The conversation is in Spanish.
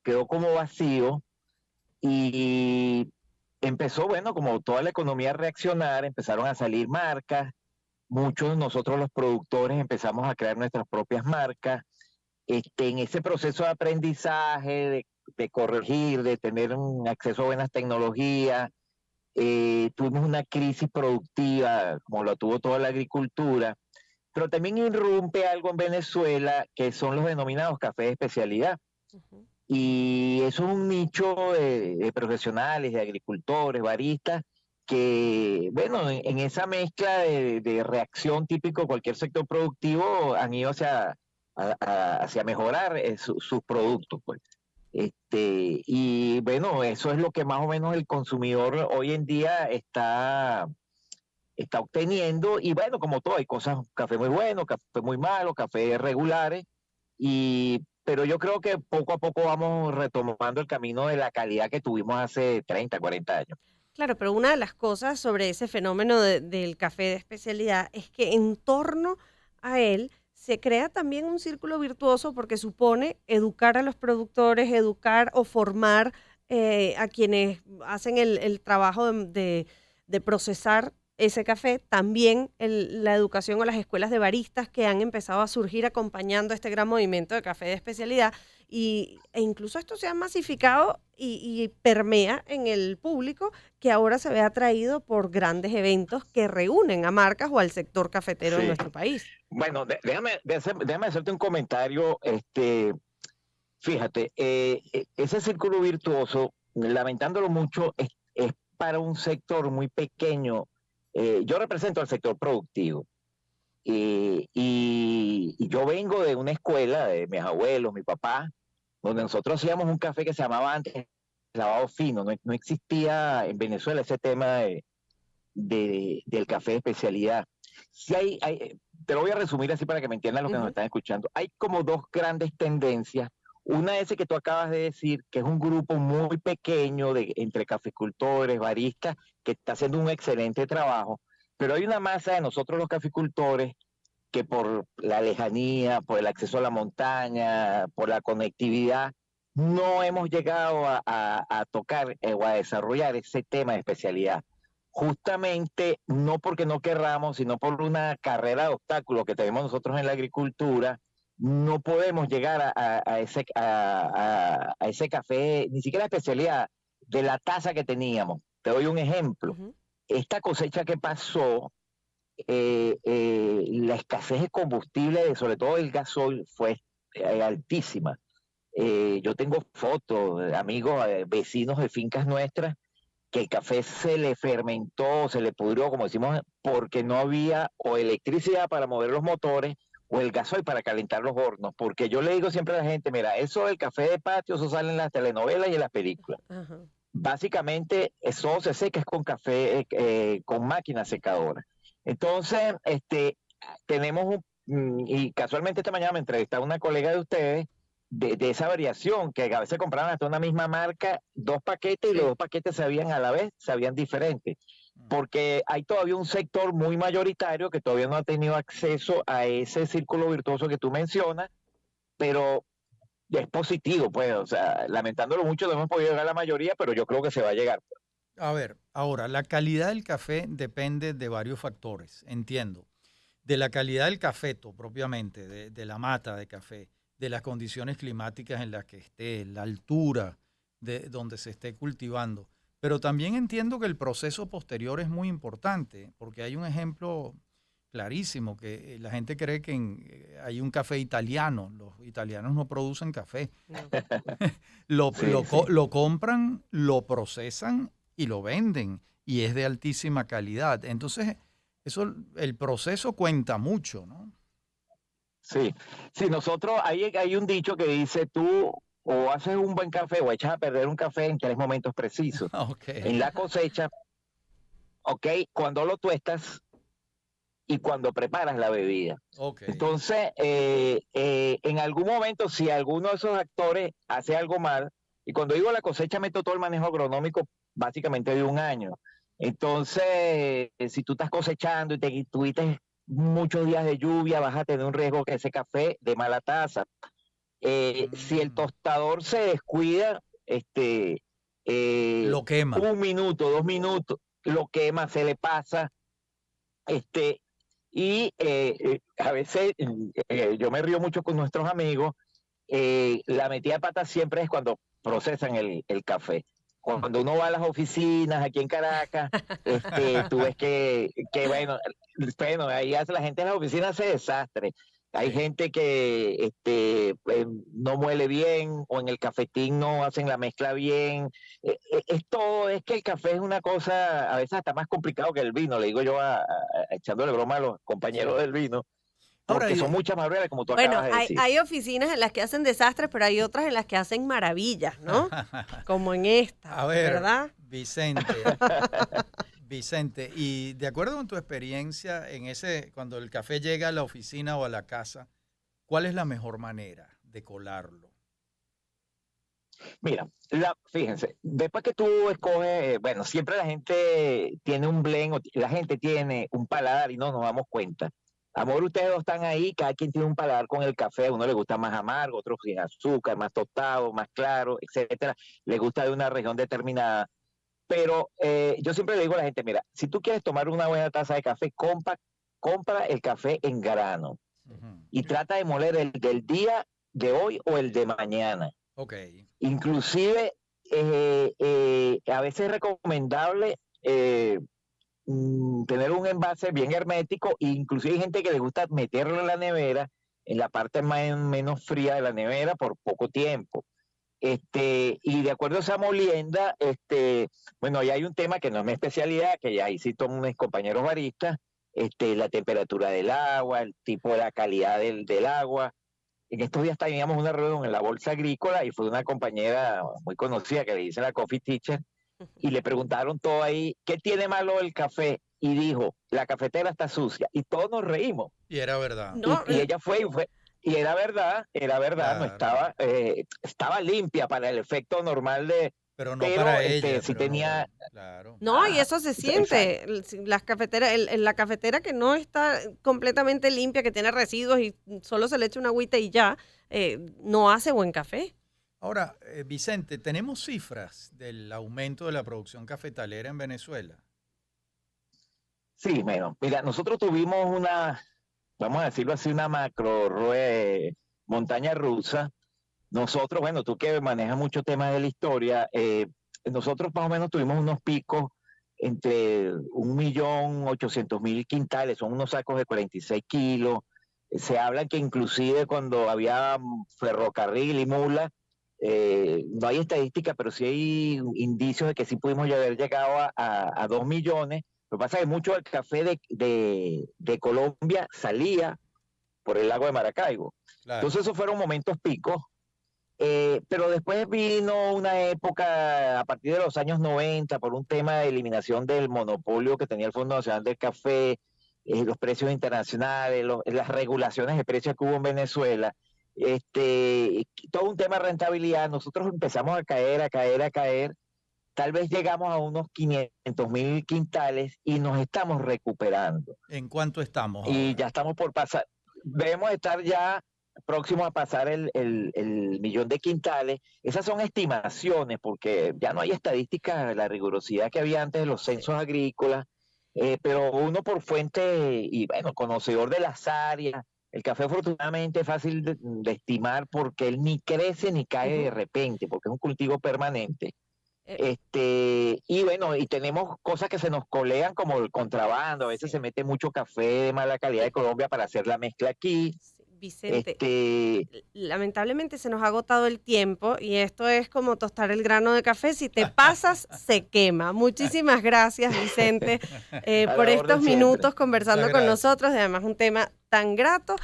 quedó como vacío y empezó, bueno, como toda la economía a reaccionar, empezaron a salir marcas, muchos de nosotros los productores empezamos a crear nuestras propias marcas. En ese proceso de aprendizaje, de corregir, de tener un acceso a buenas tecnologías, tuvimos una crisis productiva, como lo tuvo toda la agricultura, pero también irrumpe algo en Venezuela que son los denominados cafés de especialidad. Ujú. Y eso es un nicho de profesionales, de agricultores, baristas, que, bueno, en esa mezcla de reacción típico de cualquier sector productivo han ido hacia mejorar sus productos, pues. Y bueno, eso es lo que más o menos el consumidor hoy en día está obteniendo. Y bueno, como todo, hay cosas, café muy bueno, café muy malo, café regulares, pero yo creo que poco a poco vamos retomando el camino de la calidad que tuvimos hace 30, 40 años. Claro, pero una de las cosas sobre ese fenómeno del café de especialidad es que en torno a él se crea también un círculo virtuoso porque supone educar a los productores, educar o formar a quienes hacen el trabajo de procesar ese café, también la educación o las escuelas de baristas que han empezado a surgir acompañando este gran movimiento de café de especialidad e incluso esto se ha masificado y permea en el público que ahora se ve atraído por grandes eventos que reúnen a marcas o al sector cafetero en Sí. nuestro país. Bueno, déjame hacerte un comentario. Fíjate, ese círculo virtuoso, lamentándolo mucho, es para un sector muy pequeño. Yo represento al sector productivo. Y yo vengo de una escuela de mis abuelos, mi papá, donde nosotros hacíamos un café que se llamaba antes lavado fino. No existía en Venezuela ese tema del café de especialidad. Sí te lo voy a resumir así para que me entiendan los que nos Ujú. están escuchando. Hay como dos grandes tendencias. Una es ese que tú acabas de decir, que es un grupo muy pequeño entre caficultores, baristas, que está haciendo un excelente trabajo, pero hay una masa de nosotros los caficultores que por la lejanía, por el acceso a la montaña, por la conectividad, no hemos llegado a tocar o a desarrollar ese tema de especialidad. Justamente no porque no querramos, sino por una carrera de obstáculos que tenemos nosotros en la agricultura, no podemos llegar a ese café, ni siquiera especialidad, de la tasa que teníamos. Te doy un ejemplo. Ujú. Esta cosecha que pasó, la escasez de combustible, sobre todo el gasoil, fue altísima. Yo tengo fotos de amigos, vecinos de fincas nuestras, que el café se le fermentó, se le pudrió, como decimos, porque no había o electricidad para mover los motores o el gasoil para calentar los hornos. Porque yo le digo siempre a la gente, mira, eso del café de patio, eso sale en las telenovelas y en las películas. Ajá. Básicamente, eso se seca es con café, con máquina secadora. Entonces, tenemos y casualmente esta mañana me entrevistaba una colega de ustedes de esa variación, que a veces compraban hasta una misma marca, dos paquetes, y los Sí. dos paquetes sabían a la vez, sabían diferentes. Porque hay todavía un sector muy mayoritario que todavía no ha tenido acceso a ese círculo virtuoso que tú mencionas, pero es positivo, pues, o sea, lamentándolo mucho, no hemos podido llegar a la mayoría, pero yo creo que se va a llegar. A ver, ahora, la calidad del café depende de varios factores, entiendo. De la calidad del cafeto propiamente, de la mata de café, de las condiciones climáticas en las que esté, la altura de donde se esté cultivando. Pero también entiendo que el proceso posterior es muy importante, porque hay un ejemplo clarísimo, que la gente cree que hay un café italiano. Los italianos no producen café. No. Sí, sí. Lo compran, lo procesan y lo venden, y es de altísima calidad. Entonces, eso, el proceso cuenta mucho, ¿no? Sí, sí, nosotros, hay un dicho que dice, tú o haces un buen café o echas a perder un café en tres momentos precisos. Ok, En la cosecha, ok, cuando lo tuestas y cuando preparas la bebida. ok. Entonces, en algún momento, si alguno de esos actores hace algo mal, y cuando digo la cosecha, meto todo el manejo agronómico básicamente de un año. Entonces, si tú estás cosechando y tuviste muchos días de lluvia, vas a tener un riesgo que ese café de mala taza. Si el Mm, tostador se descuida, eh, lo quema. 1 minuto, 2 minutos, lo quema, se le pasa, este, a veces yo me río mucho con nuestros amigos. La metida de pata siempre es cuando procesan el café. Cuando uno va a las oficinas aquí en Caracas, tú ves bueno, ahí hace la gente en las oficinas hace desastre. Hay Sí. gente que no muele bien o en el cafetín no hacen la mezcla bien. Es que el café es una cosa a veces hasta más complicado que el vino, le digo yo echándole broma a los compañeros Sí. del vino, Ahora, porque son muchas más breves, como tú Bueno, acabas de hay, decir. hay oficinas en las que hacen desastres, pero hay otras en las que hacen maravillas, ¿no? Como en esta, a ver, ¿verdad? Vicente, y de acuerdo con tu experiencia en cuando el café llega a la oficina o a la casa, ¿cuál es la mejor manera de colarlo? Mira, fíjense, después que tú escoges, bueno, siempre la gente tiene un blend, la gente tiene un paladar y no nos damos cuenta. Amor, ustedes dos están ahí, cada quien tiene un paladar con el café, a uno le gusta más amargo, otro sin azúcar, más tostado, más claro, etcétera. Le gusta de una región determinada. Pero yo siempre le digo a la gente, mira, si tú quieres tomar una buena taza de café, compra el café en grano Ujú. y trata de moler el del día de hoy o el de mañana. Ok. Inclusive, a veces es recomendable tener un envase bien hermético, e inclusive hay gente que le gusta meterlo en la nevera, en la parte menos fría de la nevera por poco tiempo. Y de acuerdo a esa molienda, bueno, ahí hay un tema que no es mi especialidad, que ya ahí sí tomo mis compañeros baristas, la temperatura del agua, el tipo de la calidad del agua. En estos días teníamos una reunión en la Bolsa Agrícola y fue una compañera muy conocida que le dice la Coffee Teacher y le preguntaron todo ahí, ¿qué tiene malo el café? Y dijo, la cafetera está sucia. Y todos nos reímos. Y era verdad. No, Y ella fue, y era verdad, no Claro. estaba limpia para el efecto normal Pero no pero para ella, sí pero no. tenía, Claro. no, y eso se exacto. siente. Las cafeteras, en la cafetera que no está completamente limpia, que tiene residuos y solo se le echa una agüita y ya, no hace buen café. Ahora, Vicente, ¿tenemos cifras del aumento de la producción cafetalera en Venezuela? Sí, bueno, mira, nosotros tuvimos vamos a decirlo así, una montaña rusa. Nosotros, bueno, tú que manejas muchos temas de la historia, nosotros más o menos tuvimos unos picos entre 1.800.000 quintales, son unos sacos de 46 kilos. Se habla que inclusive cuando había ferrocarril y mula, no hay estadística, pero sí hay indicios de que sí pudimos haber llegado a 2 millones. Lo que pasa es que mucho del café de Colombia salía por el lago de Maracaibo. Claro. Entonces esos fueron momentos picos, pero después vino una época a partir de los años 90 por un tema de eliminación del monopolio que tenía el Fondo Nacional del Café, los precios internacionales, las regulaciones de precios que hubo en Venezuela, todo un tema de rentabilidad. Nosotros empezamos a caer, a caer, a caer. Tal vez llegamos a unos 500.000 quintales y nos estamos recuperando. ¿En cuánto estamos Y ahora? ya estamos por pasar, debemos estar ya próximos a pasar el millón de quintales. Esas son estimaciones porque ya no hay estadísticas de la rigurosidad que había antes de los Sí. censos agrícolas, pero uno por fuente y bueno, conocedor de las áreas, el café afortunadamente es fácil de estimar porque él ni crece ni cae de Ujú. repente, porque es un cultivo permanente. Eh, Y bueno, y tenemos cosas que se nos colean como el contrabando, a veces se sí. mete mucho café de mala calidad de Y, Colombia para hacer la mezcla aquí. sí, Vicente, Este, lamentablemente se nos ha agotado el tiempo y esto es como tostar el grano de café. Si te pasas, se quema. Muchísimas gracias, Vicente, a por la estos orden siempre. minutos Muchas conversando con gracias. nosotros. Además, un tema tan grato.